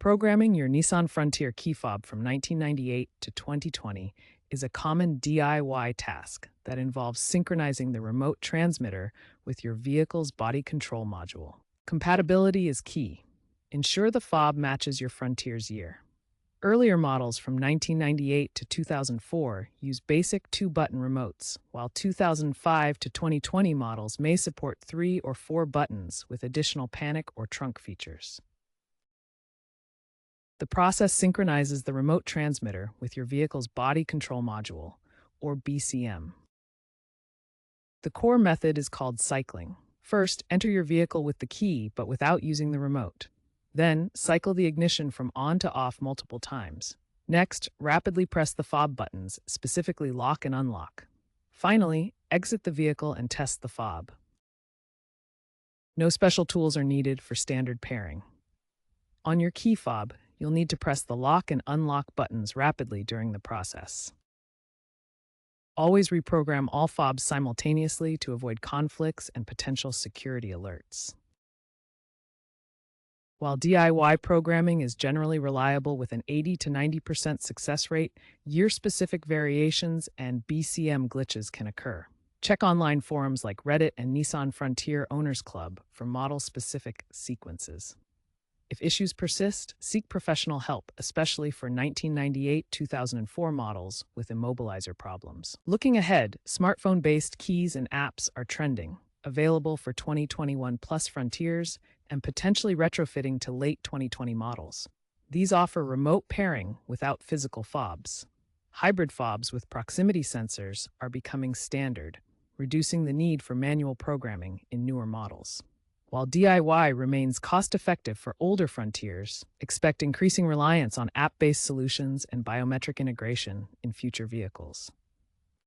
Programming your Nissan Frontier key fob from 1998 to 2020 is a common DIY task that involves synchronizing the remote transmitter with your vehicle's body control module. Compatibility is key. Ensure the fob matches your Frontier's year. Earlier models from 1998 to 2004 use basic 2-button remotes, while 2005 to 2020 models may support 3 or 4 buttons with additional panic or trunk features. The process synchronizes the remote transmitter with your vehicle's body control module, or BCM. The core method is called cycling. First, enter your vehicle with the key but without using the remote. Then, cycle the ignition from on to off multiple times. Next, rapidly press the fob buttons, specifically lock and unlock. Finally, exit the vehicle and test the fob. No special tools are needed for standard pairing. On your key fob, you'll need to press the lock and unlock buttons rapidly during the process. Always reprogram all fobs simultaneously to avoid conflicts and potential security alerts. While DIY programming is generally reliable with an 80 to 90% success rate, year-specific variations and BCM glitches can occur. Check online forums like Reddit and Nissan Frontier Owners Club for model-specific sequences. If issues persist, seek professional help, especially for 1998-2004 models with immobilizer problems. Looking ahead, smartphone-based keys and apps are trending, available for 2021 Plus Frontiers and potentially retrofitting to late 2020 models. These offer remote pairing without physical fobs. Hybrid fobs with proximity sensors are becoming standard, reducing the need for manual programming in newer models. While DIY remains cost-effective for older Frontiers, expect increasing reliance on app-based solutions and biometric integration in future vehicles.